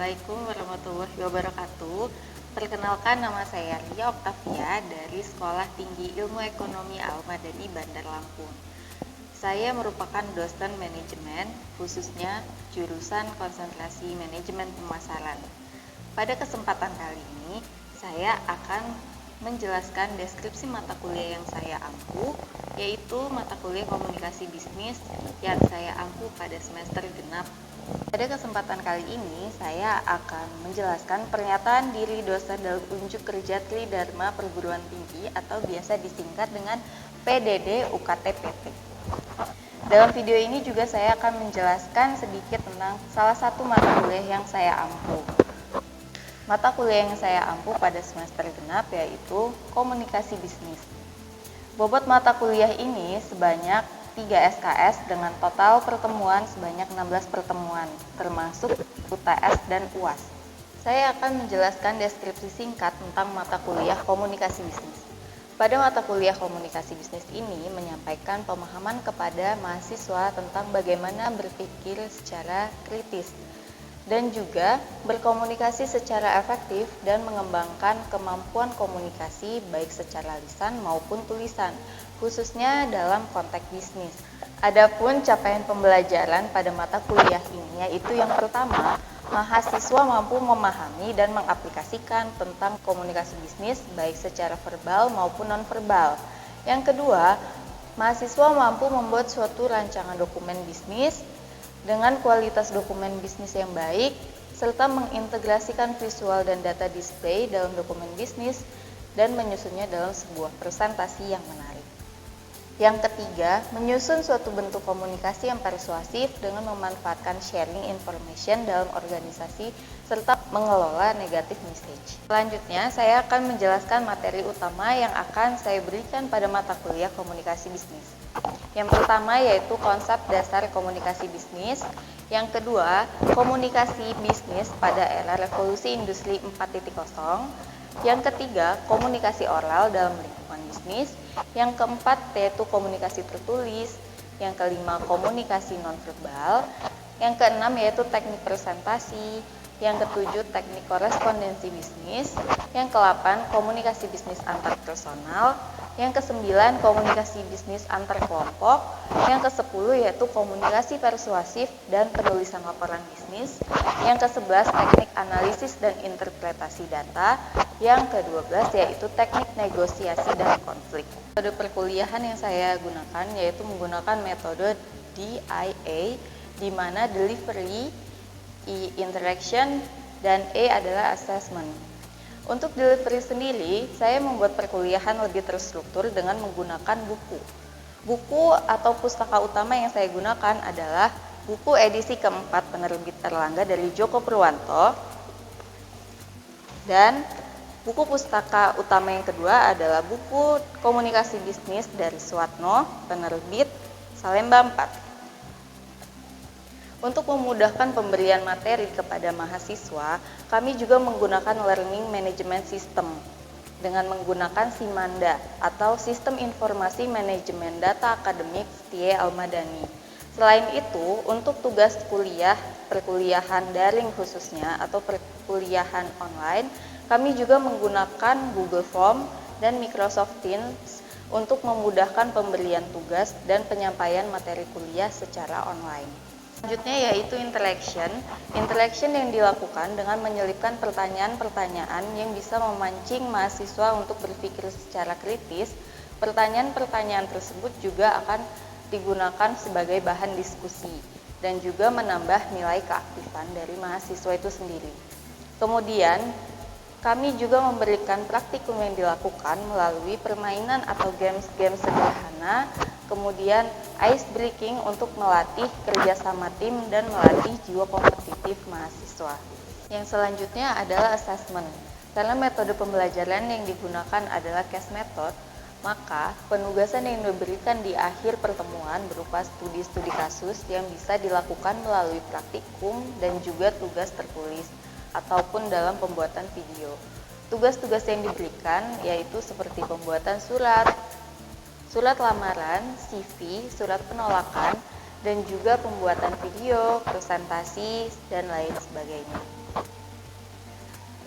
Assalamualaikum warahmatullahi wabarakatuh. Perkenalkan, nama saya Lia Oktavia dari Sekolah Tinggi Ilmu Ekonomi Al-Madani Bandar Lampung. Saya merupakan dosen manajemen, khususnya jurusan konsentrasi manajemen pemasaran. Pada kesempatan kali ini, saya akan menjelaskan deskripsi mata kuliah yang saya ampu, yaitu mata kuliah komunikasi bisnis yang saya ampu pada semester genap. Pada kesempatan kali ini, saya akan menjelaskan pernyataan diri dosen dalam unjuk kerja Tridharma Perguruan Tinggi atau biasa disingkat dengan PDD UKT-PT. Dalam video ini juga saya akan menjelaskan sedikit tentang salah satu mata kuliah yang saya ampu. Mata kuliah yang saya ampu pada semester genap yaitu komunikasi bisnis. Bobot mata kuliah ini sebanyak 3 SKS dengan total pertemuan sebanyak 16 pertemuan, termasuk UTS dan UAS. Saya akan menjelaskan deskripsi singkat tentang mata kuliah komunikasi bisnis. Pada mata kuliah komunikasi bisnis ini menyampaikan pemahaman kepada mahasiswa tentang bagaimana berpikir secara kritis, dan juga berkomunikasi secara efektif dan mengembangkan kemampuan komunikasi baik secara lisan maupun tulisan, khususnya dalam konteks bisnis. Adapun capaian pembelajaran pada mata kuliah ini yaitu yang pertama, mahasiswa mampu memahami dan mengaplikasikan tentang komunikasi bisnis baik secara verbal maupun nonverbal. Yang kedua, mahasiswa mampu membuat suatu rancangan dokumen bisnis dengan kualitas dokumen bisnis yang baik, serta mengintegrasikan visual dan data display dalam dokumen bisnis dan menyusunnya dalam sebuah presentasi yang menarik. Yang ketiga, menyusun suatu bentuk komunikasi yang persuasif dengan memanfaatkan sharing information dalam organisasi serta mengelola negative message. Selanjutnya, saya akan menjelaskan materi utama yang akan saya berikan pada mata kuliah komunikasi bisnis. Yang pertama yaitu konsep dasar komunikasi bisnis. Yang kedua, komunikasi bisnis pada era revolusi industri 4.0. Yang ketiga, komunikasi oral dalam lingkungan bisnis. Yang keempat yaitu komunikasi tertulis. Yang kelima, komunikasi nonverbal. Yang keenam yaitu teknik presentasi. Yang ketujuh, teknik korespondensi bisnis. Yang kedelapan, komunikasi bisnis antar personal. Yang kesembilan, komunikasi bisnis antar kelompok. Yang kesepuluh yaitu komunikasi persuasif dan penulisan laporan bisnis. Yang kesebelas, teknik analisis dan interpretasi data. Yang ke-12 yaitu teknik negosiasi dan konflik. Metode perkuliahan yang saya gunakan yaitu menggunakan metode DIA, di mana delivery, E interaction, dan E adalah assessment. Untuk delivery sendiri, saya membuat perkuliahan lebih terstruktur dengan menggunakan buku. Buku atau pustaka utama yang saya gunakan adalah buku edisi keempat penerbit Erlangga dari Joko Purwanto, dan buku pustaka utama yang kedua adalah buku komunikasi bisnis dari Suatno, penerbit Salemba 4. Untuk memudahkan pemberian materi kepada mahasiswa, kami juga menggunakan Learning Management System dengan menggunakan SIMANDA atau Sistem Informasi Manajemen Data Akademik TIE Al-Madani. Selain itu, untuk tugas kuliah, perkuliahan daring khususnya atau perkuliahan online, kami juga menggunakan Google Form dan Microsoft Teams untuk memudahkan pemberian tugas dan penyampaian materi kuliah secara online. Selanjutnya yaitu interaction. Interaction yang dilakukan dengan menyelipkan pertanyaan-pertanyaan yang bisa memancing mahasiswa untuk berpikir secara kritis. Pertanyaan-pertanyaan tersebut juga akan digunakan sebagai bahan diskusi dan juga menambah nilai keaktifan dari mahasiswa itu sendiri. Kemudian, kami juga memberikan praktikum yang dilakukan melalui permainan atau games-games sederhana, kemudian ice breaking untuk melatih kerjasama tim dan melatih jiwa kompetitif mahasiswa. Yang selanjutnya adalah assessment. Karena metode pembelajaran yang digunakan adalah case method, maka penugasan yang diberikan di akhir pertemuan berupa studi-studi kasus yang bisa dilakukan melalui praktikum dan juga tugas tertulis ataupun dalam pembuatan video. Tugas-tugas yang diberikan yaitu seperti pembuatan surat lamaran, CV, surat penolakan, dan juga pembuatan video, presentasi, dan lain sebagainya.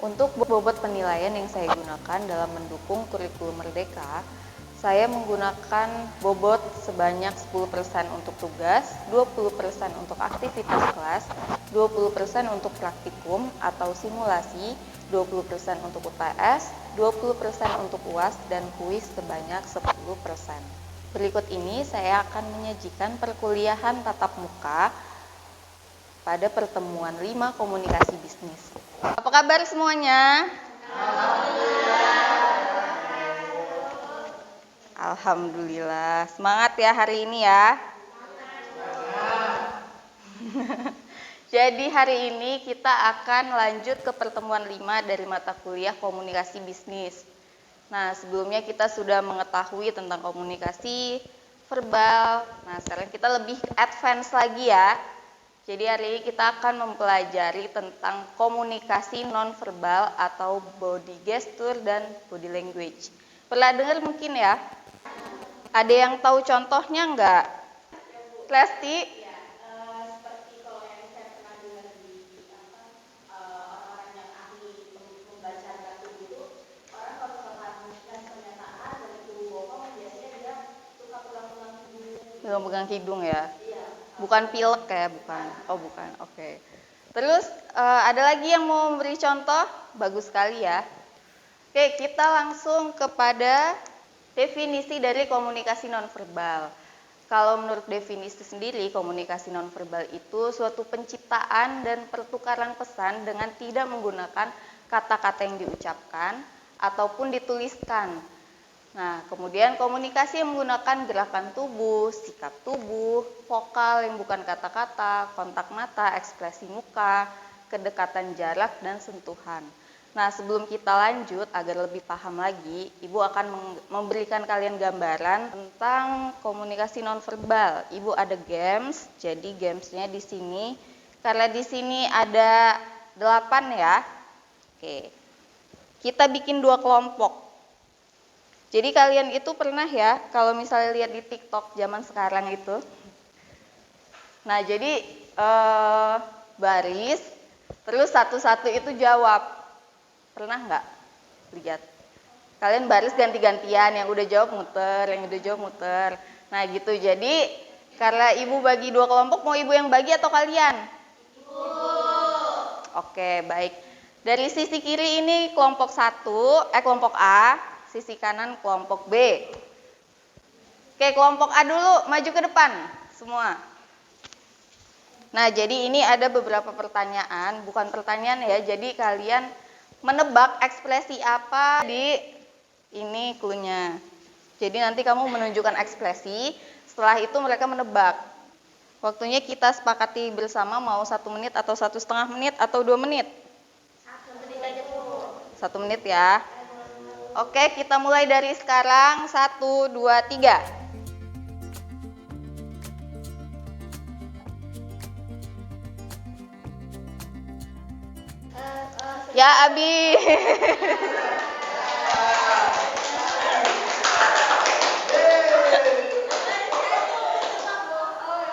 Untuk bobot penilaian yang saya gunakan dalam mendukung kurikulum Merdeka, saya menggunakan bobot sebanyak 10% untuk tugas, 20% untuk aktivitas kelas, 20% untuk praktikum atau simulasi, 20% untuk UTS, 20% untuk UAS, dan kuis sebanyak 10%. Berikut ini saya akan menyajikan perkuliahan tatap muka pada pertemuan 5 komunikasi bisnis. Apa kabar semuanya? Alhamdulillah. Semangat ya hari ini ya. Jadi hari ini kita akan lanjut ke pertemuan 5 dari mata kuliah komunikasi bisnis. Nah, sebelumnya kita sudah mengetahui tentang komunikasi verbal. Nah, sekarang kita lebih advance lagi ya. Jadi hari ini kita akan mempelajari tentang komunikasi nonverbal atau body gesture dan body language. Pernah dengar mungkin ya? Ada yang tahu contohnya enggak? Lesti? Seperti kalau yang saya pernah dengar di orang-orang yang ahli membaca batu itu, orang kalau misalkan menjelaskan pernyataan dari tubuh bokong biasanya dia suka pegang-pegang hidung. Pegang-pegang hidung ya? Bukan pilek ya, bukan. Oh, bukan. Oke. Terus ada lagi yang mau memberi contoh? Bagus sekali ya. Oke, kita langsung kepada definisi dari komunikasi nonverbal. Kalau menurut definisi sendiri, komunikasi nonverbal itu suatu penciptaan dan pertukaran pesan dengan tidak menggunakan kata-kata yang diucapkan ataupun dituliskan. Nah, kemudian komunikasi yang menggunakan gerakan tubuh, sikap tubuh, vokal yang bukan kata-kata, kontak mata, ekspresi muka, kedekatan jarak, dan sentuhan. Nah, sebelum kita lanjut, agar lebih paham lagi, Ibu akan memberikan kalian gambaran tentang komunikasi nonverbal. Ibu ada games, jadi gamesnya di sini. Karena di sini ada 8 ya. Oke, kita bikin 2 kelompok. Jadi kalian itu pernah ya, kalau misalnya lihat di TikTok zaman sekarang itu. Nah, jadi baris, terus satu-satu itu jawab. Pernah nggak lihat? Kalian baris ganti-gantian, yang udah jawab muter, yang udah jawab muter. Nah gitu, jadi karena ibu bagi 2 kelompok, mau ibu yang bagi atau kalian? Ibu. Oke, baik. Dari sisi kiri ini kelompok kelompok A, sisi kanan kelompok B. Oke, kelompok A dulu, maju ke depan semua. Nah, jadi ini ada beberapa pertanyaan, bukan pertanyaan ya, jadi kalian menebak ekspresi apa di ini cluenya. Jadi nanti kamu menunjukkan ekspresi, setelah itu mereka menebak. Waktunya kita sepakati bersama mau 1 menit atau 1,5 menit atau 2 menit? 1 menit aja dulu. 1 menit ya. Oke, kita mulai dari sekarang. 1, 2, 3. Ya, Abi.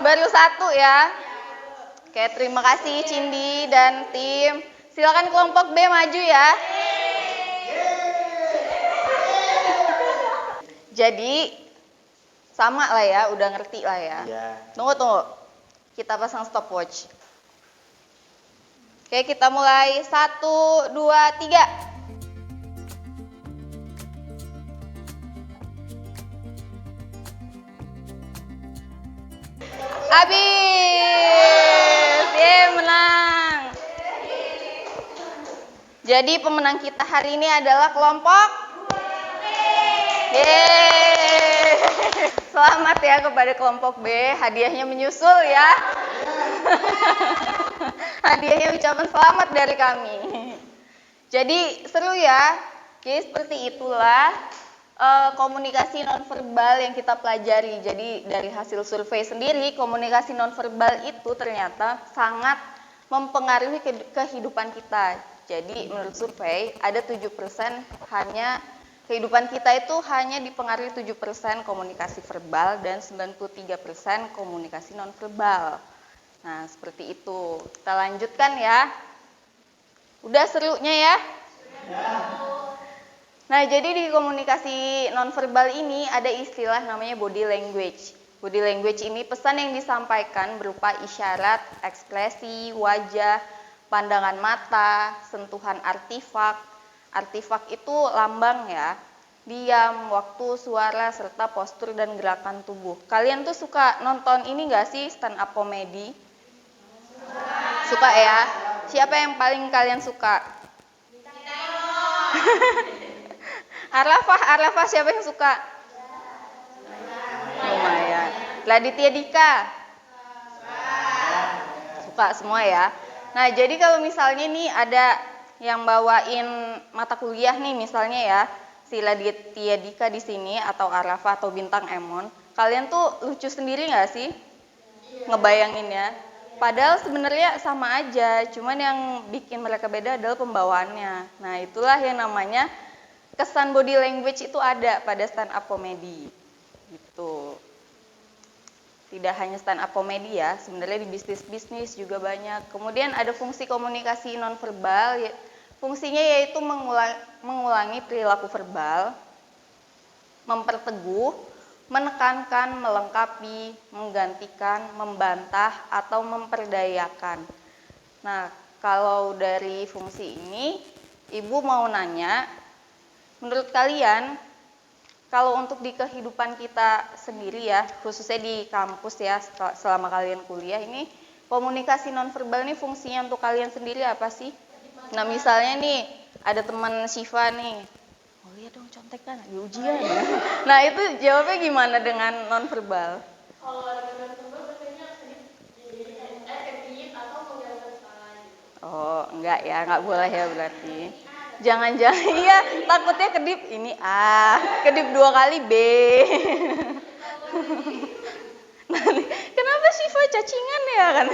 Baru 1 ya. Oke, terima kasih Cindy dan tim. Silakan kelompok B maju ya. Jadi sama lah ya, udah ngerti lah ya. Tunggu. Kita pasang stopwatch. Oke, kita mulai. 1, 2, 3. Habis. Menang. Jadi pemenang kita hari ini adalah kelompok Yeay. Selamat ya kepada kelompok B, hadiahnya menyusul ya. Hadiahnya ucapan selamat dari kami. Jadi seru ya. Jadi seperti itulah komunikasi nonverbal yang kita pelajari. Jadi dari hasil survei sendiri, komunikasi nonverbal itu ternyata sangat mempengaruhi kehidupan kita. Jadi menurut survei ada 7% hanya kehidupan kita itu hanya dipengaruhi 7% komunikasi verbal dan 93% komunikasi nonverbal. Nah, seperti itu. Kita lanjutkan ya. Udah serunya ya? Nah, jadi di komunikasi nonverbal ini ada istilah namanya body language. Body language ini pesan yang disampaikan berupa isyarat, ekspresi, wajah, pandangan mata, sentuhan artifak. Artifak itu lambang ya, diam, waktu, suara, serta postur dan gerakan tubuh. Kalian tuh suka nonton ini nggak sih, stand up comedy? Suka ya? Siapa yang paling kalian suka? Arafah siapa yang suka? Lumayan. Laditya Dika? Suka semua ya. Nah, jadi kalau misalnya nih ada yang bawain mata kuliah nih misalnya ya, si Laditya Dika di sini atau Arafah atau Bintang Emon, kalian tuh lucu sendiri nggak sih? Ngebayangin ya. Padahal sebenarnya sama aja, cuman yang bikin mereka beda adalah pembawaannya. Nah, itulah yang namanya kesan body language itu ada pada stand up comedy. Gitu. Tidak hanya stand up comedy ya, sebenarnya di bisnis-bisnis juga banyak. Kemudian ada fungsi komunikasi nonverbal, fungsinya yaitu mengulangi perilaku verbal, memperteguh, menekankan, melengkapi, menggantikan, membantah, atau memperdayakan. Nah, kalau dari fungsi ini, Ibu mau nanya, menurut kalian, kalau untuk di kehidupan kita sendiri ya, khususnya di kampus ya, selama kalian kuliah ini, komunikasi nonverbal ini fungsinya untuk kalian sendiri apa sih? Nah, misalnya nih, ada teman Syifa nih, oh iya dong contekan, lagi ujian ya. Nah, itu jawabnya gimana dengan nonverbal? Kalau dengan nonverbal biasanya kedip atau menggerakkan tangan. Oh, enggak ya, enggak boleh ya berarti. Jangan-jangan iya, takutnya kedip ini A, kedip 2 kali B. Kenapa Syifa cacingan ya kan?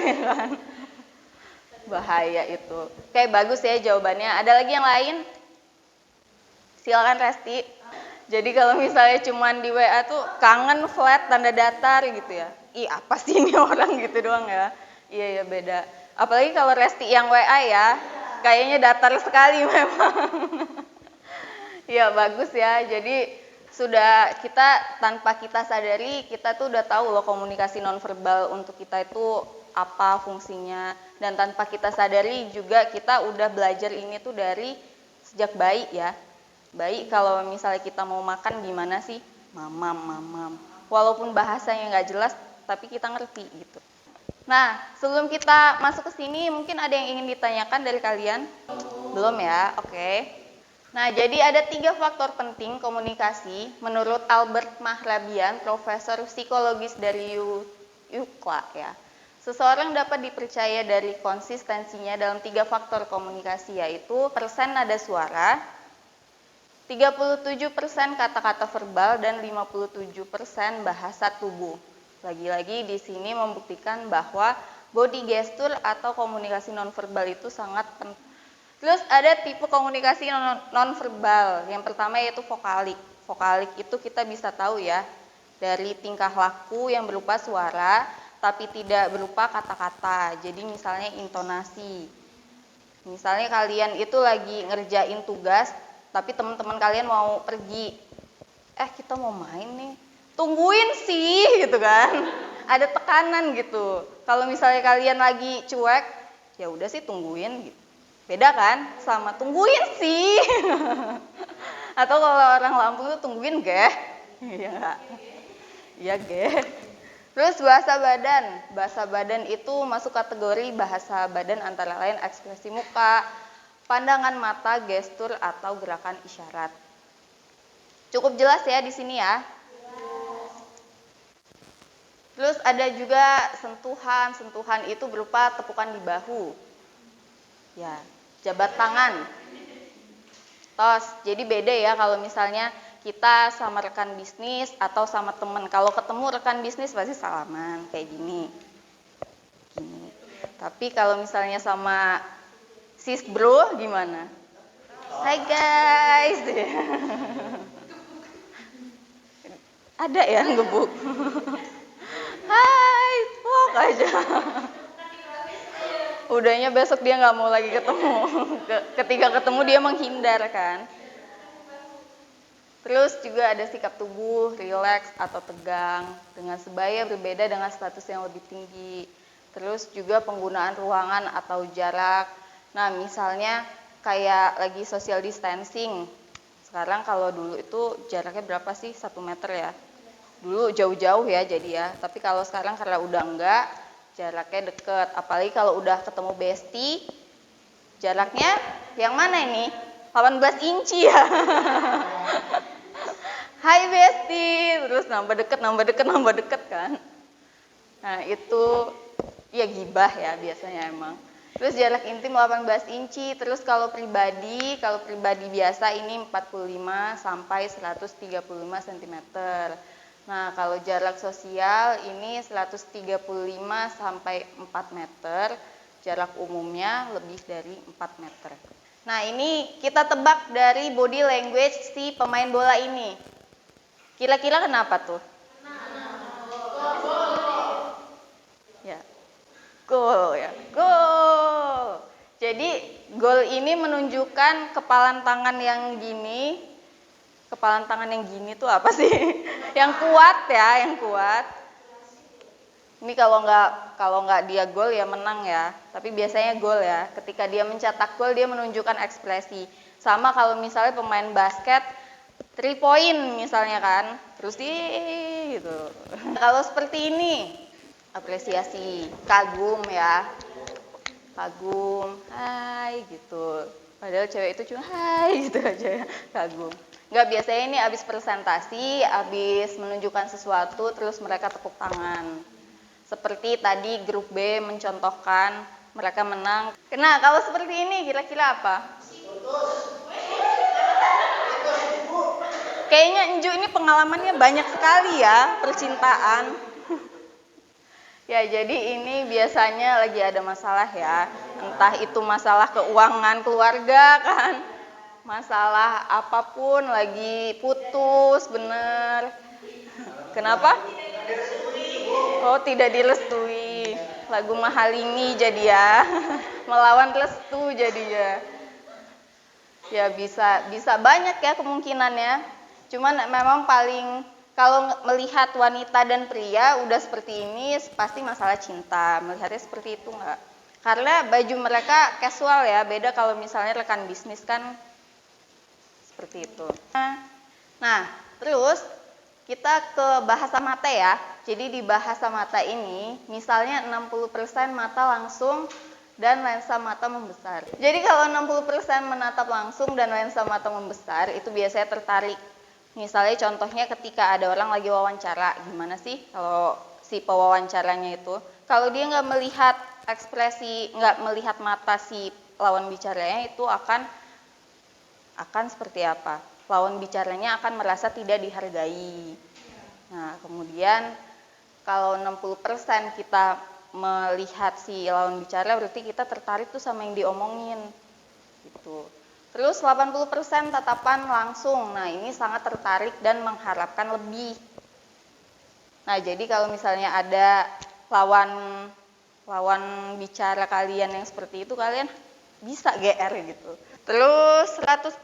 Bahaya itu. Kayak bagus ya jawabannya. Ada lagi yang lain? Silakan Resti. Jadi kalau misalnya cuman di WA tuh kangen flat tanda datar gitu ya. Ih, apa sih ini orang gitu doang ya. Iya ya beda. Apalagi kalau Resti yang WA ya. Kayaknya datar sekali memang. Ya bagus ya. Jadi sudah kita tanpa kita sadari kita tuh udah tahu loh komunikasi nonverbal untuk kita itu apa fungsinya, dan tanpa kita sadari juga kita udah belajar ini tuh dari sejak bayi ya. Bayi kalau misalnya kita mau makan gimana sih? Mamam. Walaupun bahasanya nggak jelas tapi kita ngerti gitu. Nah, sebelum kita masuk ke sini, mungkin ada yang ingin ditanyakan dari kalian? Belum ya? Oke. Nah, jadi ada 3 faktor penting komunikasi menurut Albert Mahrabian, Profesor Psikologis dari UCLA ya. Seseorang dapat dipercaya dari konsistensinya dalam 3 faktor komunikasi, yaitu persen nada suara, 37% kata-kata verbal, dan 57% bahasa tubuh. Lagi-lagi di sini membuktikan bahwa body gesture atau komunikasi nonverbal itu sangat penting. Terus ada tipe komunikasi nonverbal. Yang pertama yaitu vokalik. Vokalik itu kita bisa tahu ya dari tingkah laku yang berupa suara tapi tidak berupa kata-kata. Jadi misalnya intonasi. Misalnya kalian itu lagi ngerjain tugas tapi teman-teman kalian mau pergi. Kita mau main nih. Tungguin sih gitu kan. Ada tekanan gitu. Kalau misalnya kalian lagi cuek, ya udah sih tungguin gitu. Beda kan? Sama tungguin sih. Atau kalau orang Lampung tuh tungguin geh. Iya enggak? Iya geh. Terus bahasa badan. Bahasa badan itu masuk kategori bahasa badan antara lain ekspresi muka, pandangan mata, gestur atau gerakan isyarat. Cukup jelas ya di sini ya. Terus ada juga sentuhan. Sentuhan itu berupa tepukan di bahu. Ya, jabat tangan. Tos. Jadi beda ya kalau misalnya kita sama rekan bisnis atau sama teman. Kalau ketemu rekan bisnis pasti salaman kayak gini. Gini. Tapi kalau misalnya sama sis bro gimana? Hai guys. Ada ya ngebuk. Hai, walk aja. Udahnya besok dia nggak mau lagi ketemu. Ketika ketemu dia menghindar kan. Terus juga ada sikap tubuh, rileks atau tegang, dengan sebaya berbeda dengan status yang lebih tinggi. Terus juga penggunaan ruangan atau jarak. Nah, misalnya kayak lagi social distancing. Sekarang kalau dulu itu jaraknya berapa sih? 1 meter ya. Dulu jauh-jauh ya jadi ya. Tapi kalau sekarang karena udah enggak, jaraknya deket. Apalagi kalau udah ketemu bestie, jaraknya yang mana ini? 18 inci ya. Hai bestie, terus nambah deket kan. Nah itu ya gibah ya biasanya emang. Terus jarak intim 18 inci, terus kalau pribadi biasa ini 45 sampai 135 cm. Nah kalau jarak sosial ini 135 sampai 4 meter, jarak umumnya lebih dari 4 meter. Nah ini kita tebak dari body language si pemain bola ini. Kira-kira kenapa tuh? Ya, gol ya, gol. Jadi gol ini menunjukkan kepalan tangan yang gini. Kepalan tangan yang gini tuh apa sih? Yang kuat ya, yang kuat. Ini kalau nggak dia gol ya menang ya. Tapi biasanya gol ya. Ketika dia mencetak gol dia menunjukkan ekspresi. Sama kalau misalnya pemain basket 3 point misalnya kan, terus gitu. Kalau seperti ini, apresiasi, kagum ya, kagum, hai gitu. Padahal cewek itu cuma hai gitu aja, kagum. Nggak, biasanya ini abis presentasi, abis menunjukkan sesuatu, terus mereka tepuk tangan. Seperti tadi grup B mencontohkan mereka menang. Nah kalau seperti ini kira-kira apa? Kayaknya Enju ini pengalamannya banyak sekali ya, percintaan. Ya, jadi ini biasanya lagi ada masalah ya. Entah itu masalah keuangan keluarga kan. Masalah apapun, lagi putus, bener. Kenapa? Oh, tidak direstui. Lagu Mahalini jadi ya. Melawan restu jadi ya. Ya bisa banyak ya kemungkinannya. Cuman memang paling kalau melihat wanita dan pria udah seperti ini pasti masalah cinta. Melihatnya seperti itu enggak? Karena baju mereka casual ya, beda kalau misalnya rekan bisnis kan seperti itu. Nah, terus kita ke bahasa mata ya. Jadi di bahasa mata ini misalnya 60% mata langsung dan lensa mata membesar. Jadi kalau 60% menatap langsung dan lensa mata membesar itu biasanya tertarik. Misalnya contohnya ketika ada orang lagi wawancara, gimana sih kalau si pewawancaranya itu? Kalau dia nggak melihat ekspresi, nggak melihat mata si lawan bicaranya itu akan seperti apa? Lawan bicaranya akan merasa tidak dihargai. Nah, kemudian kalau 60% kita melihat si lawan bicara berarti kita tertarik tuh sama yang diomongin. Gitu. Terus 80% tatapan langsung. Nah, ini sangat tertarik dan mengharapkan lebih. Nah, jadi kalau misalnya ada lawan bicara kalian yang seperti itu, kalian bisa GR gitu. Terus 100%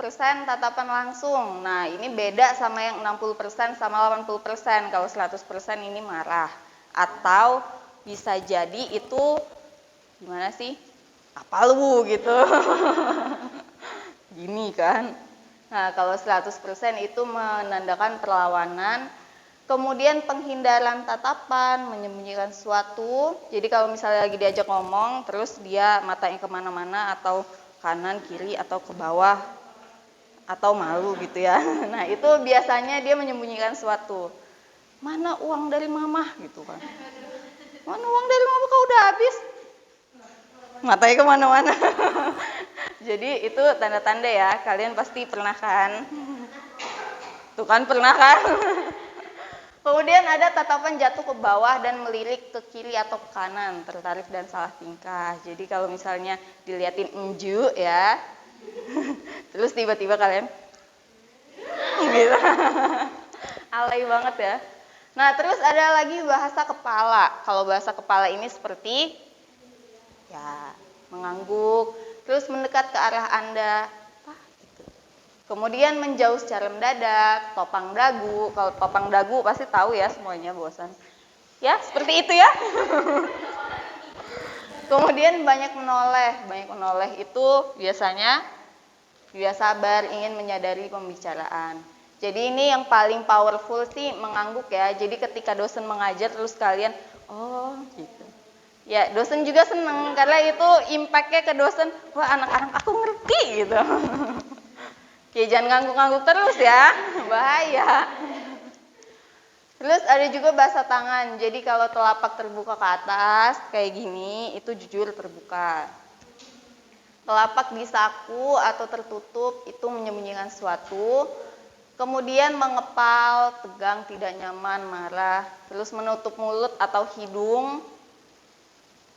tatapan langsung. Nah, ini beda sama yang 60% sama 80%. Kalau 100% ini marah. Atau bisa jadi itu gimana sih? Apa lu gitu. Gini kan. Nah, kalau 100% itu menandakan perlawanan. Kemudian penghindaran tatapan, menyembunyikan sesuatu. Jadi kalau misalnya lagi diajak ngomong, terus dia matanya kemana-mana atau kanan, kiri, atau ke bawah, atau malu gitu ya. Nah, itu biasanya dia menyembunyikan sesuatu. Mana uang dari mama gitu kan. Mana uang dari mama kau udah habis? Matanya kemana-mana. Jadi itu tanda-tanda ya, kalian pasti pernah kan? Tuh kan pernah kan? Kemudian ada tatapan jatuh ke bawah dan melirik ke kiri atau ke kanan, tertarik dan salah tingkah. Jadi kalau misalnya diliatin Enju ya, terus tiba-tiba kalian gitu. Alay banget ya. Nah, terus ada lagi bahasa kepala. Kalau bahasa kepala ini seperti ya mengangguk, terus mendekat ke arah Anda. Kemudian menjauh secara mendadak, topang dagu. Kalau topang dagu pasti tahu ya semuanya, bosan. Ya, seperti itu ya. Kemudian banyak menoleh. Banyak menoleh itu biasanya dia sabar, ingin menyadari pembicaraan. Jadi ini yang paling powerful sih mengangguk ya. Jadi ketika dosen mengajar terus kalian, oh gitu. Ya, dosen juga seneng karena itu impact-nya ke dosen, wah anak-anak aku ngerti gitu. Ya jangan ngangguk-ngangguk terus ya, bahaya. Terus ada juga bahasa tangan. Jadi kalau telapak terbuka ke atas kayak gini, itu jujur terbuka. Telapak disaku atau tertutup itu menyembunyikan sesuatu. Kemudian mengepal, tegang, tidak nyaman, marah. Terus menutup mulut atau hidung.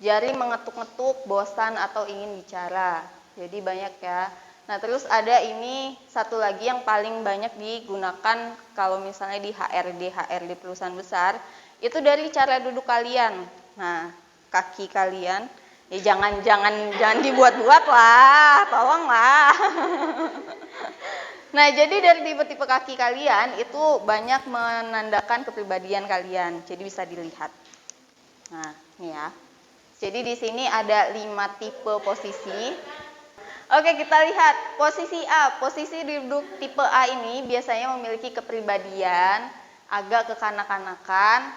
Jari mengetuk-ngetuk, bosan atau ingin bicara. Jadi banyak ya. Nah terus ada ini satu lagi yang paling banyak digunakan kalau misalnya di HRD perusahaan besar, itu dari cara duduk kalian. Nah kaki kalian, ya jangan dibuat-buat lah, tolonglah. Nah jadi dari tipe-tipe kaki kalian itu banyak menandakan kepribadian kalian, jadi bisa dilihat. Nah ini ya, jadi di sini ada 5 tipe posisi. Oke, kita lihat posisi A. Posisi duduk tipe A ini biasanya memiliki kepribadian agak kekanak-kanakan,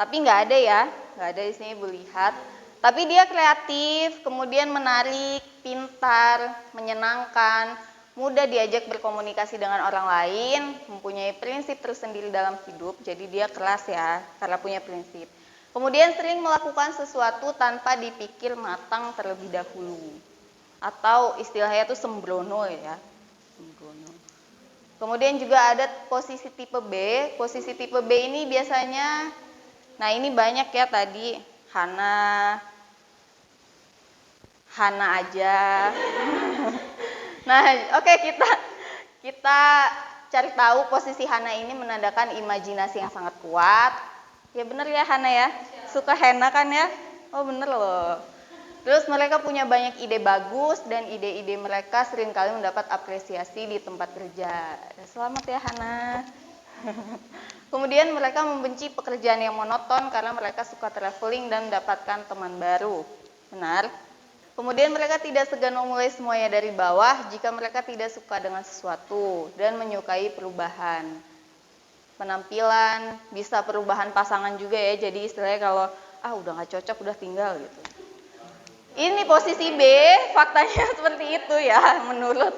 tapi nggak ada ya, nggak ada di sini Bu lihat. Tapi dia kreatif, kemudian menarik, pintar, menyenangkan, mudah diajak berkomunikasi dengan orang lain, mempunyai prinsip tersendiri dalam hidup, jadi dia keras ya, karena punya prinsip. Kemudian sering melakukan sesuatu tanpa dipikir matang terlebih dahulu. Atau istilahnya itu sembrono ya, sembrono. Kemudian juga ada posisi tipe B. Posisi tipe B ini biasanya, nah ini banyak ya tadi, Hana aja. Nah oke, kita cari tahu posisi Hana ini menandakan imajinasi yang sangat kuat. Ya bener ya Hana ya, suka henna kan ya? Oh bener loh. Terus mereka punya banyak ide bagus dan ide-ide mereka seringkali mendapat apresiasi di tempat kerja. Selamat ya Hana. Kemudian mereka membenci pekerjaan yang monoton karena mereka suka traveling dan mendapatkan teman baru. Benar? Kemudian mereka tidak segan memulai semuanya dari bawah jika mereka tidak suka dengan sesuatu dan menyukai perubahan. Penampilan, bisa perubahan pasangan juga ya. Jadi istilahnya kalau udah gak cocok udah tinggal gitu. Ini posisi B, faktanya seperti itu ya, menurut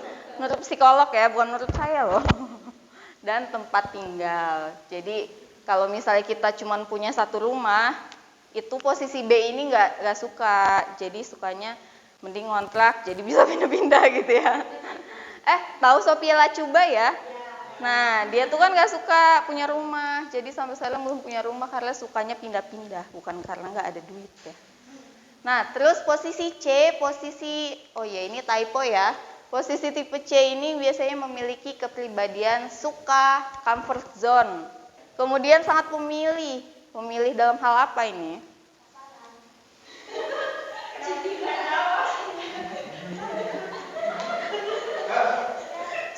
psikolog ya, bukan menurut saya loh. Dan tempat tinggal. Jadi kalau misalnya kita cuma punya satu rumah, itu posisi B ini nggak suka. Jadi sukanya mending ngontrak, jadi bisa pindah-pindah gitu ya. Tahu Sophia Lacuba ya? Nah, dia tuh kan nggak suka punya rumah. Jadi sampai sekarang belum punya rumah karena sukanya pindah-pindah, bukan karena nggak ada duit ya. Nah, terus posisi C, ini typo ya. Posisi tipe C ini biasanya memiliki kepribadian suka comfort zone. Kemudian sangat pemilih. Pemilih dalam hal apa ini?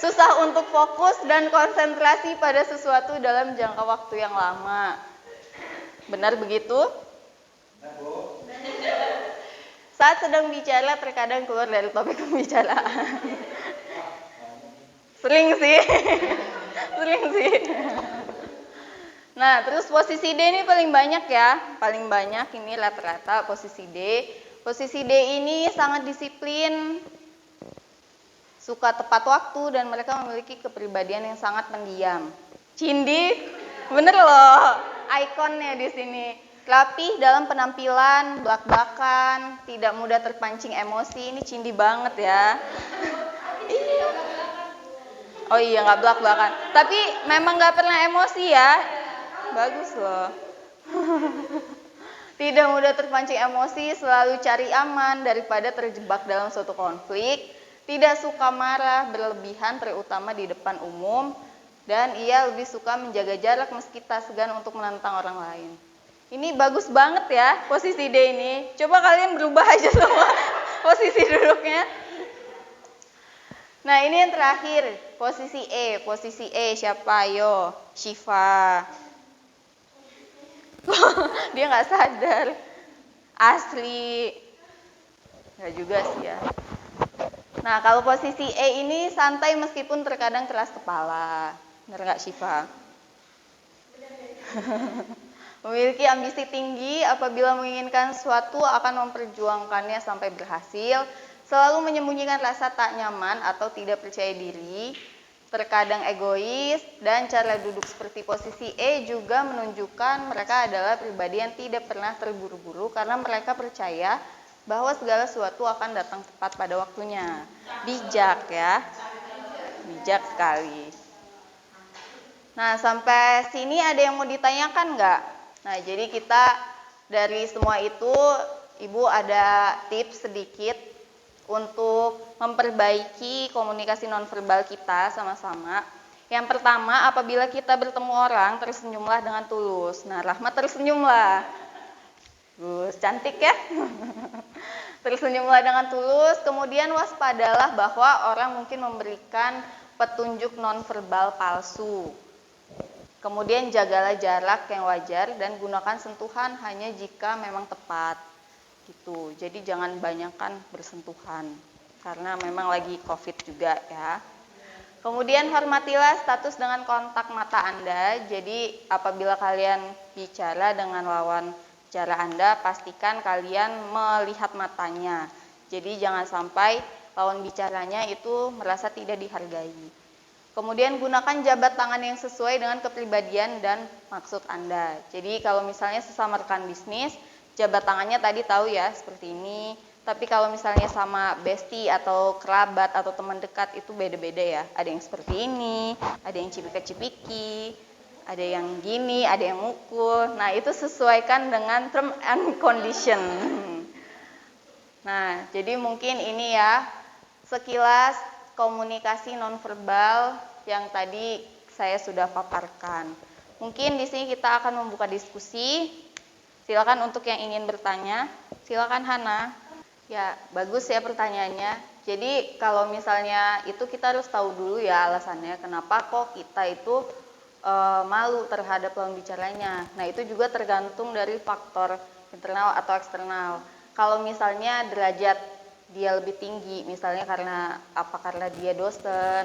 Susah untuk fokus dan konsentrasi pada sesuatu dalam jangka waktu yang lama. Benar begitu? Saat sedang bicara terkadang keluar dari topik pembicaraan. Sering sih. Nah, terus posisi D ini paling banyak ya. Paling banyak ini rata-rata posisi D. Posisi D ini sangat disiplin, suka tepat waktu, dan mereka memiliki kepribadian yang sangat pendiam. Cindi, bener loh, ikonnya di sini. Rapih dalam penampilan, blak-blakan, tidak mudah terpancing emosi. Ini Cindi banget ya. Oh iya, nggak blak-blakan. Tapi memang nggak pernah emosi ya. Bagus loh. Tidak mudah terpancing emosi, selalu cari aman daripada terjebak dalam suatu konflik. Tidak suka marah berlebihan, terutama di depan umum. Dan ia lebih suka menjaga jarak meski tak segan untuk menantang orang lain. Ini bagus banget ya posisi D ini. Coba kalian berubah aja semua. posisi duduknya. Nah, ini yang terakhir, posisi E. Posisi E siapa? Ayo, Syifa. Dia nggak sadar. Asli. Nggak juga sih ya. Nah, kalau posisi E ini santai meskipun terkadang keras kepala. Benar nggak, Syifa? Memiliki ambisi tinggi, apabila menginginkan sesuatu akan memperjuangkannya sampai berhasil, selalu menyembunyikan rasa tak nyaman atau tidak percaya diri, terkadang egois, dan cara duduk seperti posisi E juga menunjukkan mereka adalah pribadi yang tidak pernah terburu-buru karena mereka percaya bahwa segala sesuatu akan datang tepat pada waktunya. Bijak ya, bijak sekali. Nah, sampai sini ada yang mau ditanyakan nggak? Nah, jadi kita dari semua itu, Ibu ada tips sedikit untuk memperbaiki komunikasi nonverbal kita sama-sama. Yang pertama, apabila kita bertemu orang, tersenyumlah dengan tulus. Nah, Rahmat tersenyumlah. Gus, cantik ya? Tersenyumlah dengan tulus, kemudian waspadalah bahwa orang mungkin memberikan petunjuk nonverbal palsu. Kemudian jagalah jarak yang wajar dan gunakan sentuhan hanya jika memang tepat. Gitu. Jadi jangan banyakkan bersentuhan karena memang lagi Covid juga ya. Kemudian hormatilah status dengan kontak mata Anda. Jadi apabila kalian bicara dengan lawan bicara Anda, pastikan kalian melihat matanya. Jadi jangan sampai lawan bicaranya itu merasa tidak dihargai. Kemudian gunakan jabat tangan yang sesuai dengan kepribadian dan maksud Anda. Jadi kalau misalnya sesama rekan bisnis, jabat tangannya tadi tahu ya seperti ini. Tapi kalau misalnya sama bestie atau kerabat atau teman dekat itu beda-beda ya. Ada yang seperti ini, ada yang cipika-cipiki, ada yang gini, ada yang mukul. Nah, itu sesuaikan dengan term and condition. Nah, jadi mungkin ini ya sekilas komunikasi nonverbal yang tadi saya sudah paparkan. Mungkin di sini kita akan membuka diskusi. Silakan untuk yang ingin bertanya. Silakan Hana. Ya, bagus ya pertanyaannya. Jadi kalau misalnya itu kita harus tahu dulu ya alasannya kenapa kok kita itu malu terhadap lawan bicaranya. Nah, itu juga tergantung dari faktor internal atau eksternal. Kalau misalnya derajat dia lebih tinggi, misalnya karena dia dosen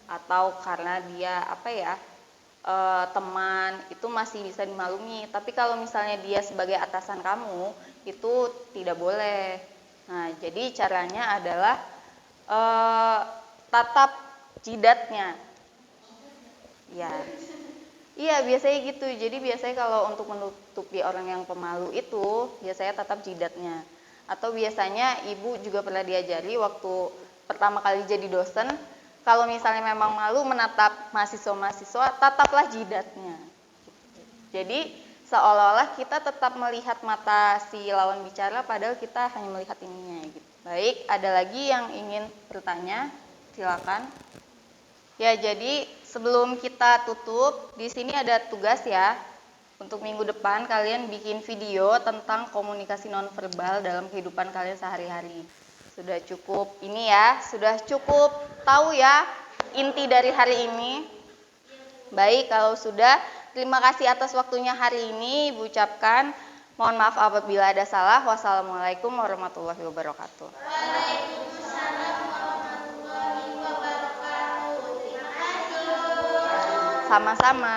atau karena dia teman, itu masih bisa dimaklumi. Tapi kalau misalnya dia sebagai atasan kamu, itu tidak boleh. Nah, jadi caranya adalah tatap jidatnya. Ya, iya biasanya gitu. Jadi biasanya kalau untuk menutupi orang yang pemalu itu, biasanya tatap jidatnya. Atau biasanya ibu juga pernah diajari waktu pertama kali jadi dosen, kalau misalnya memang malu menatap mahasiswa-mahasiswa, tataplah jidatnya. Jadi seolah-olah kita tetap melihat mata si lawan bicara, padahal kita hanya melihat ininya. Gitu. Baik, ada lagi yang ingin bertanya? Silakan. Ya, jadi sebelum kita tutup, di sini ada tugas ya. Untuk minggu depan kalian bikin video tentang komunikasi nonverbal dalam kehidupan kalian sehari-hari. Sudah cukup ini ya, sudah cukup tahu ya inti dari hari ini. Baik, kalau sudah, terima kasih atas waktunya hari ini. Ibu ucapkan mohon maaf apabila ada salah. Wassalamualaikum warahmatullahi wabarakatuh. Waalaikumsalam warahmatullahi wabarakatuh. Terima kasih. Sama-sama.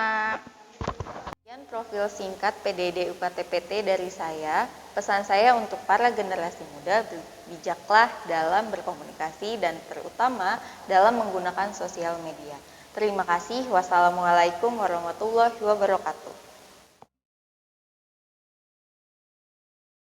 Profil singkat PDD UKT-PT dari saya. Pesan saya untuk para generasi muda, bijaklah dalam berkomunikasi dan terutama dalam menggunakan sosial media. Terima kasih. Wassalamualaikum warahmatullahi wabarakatuh.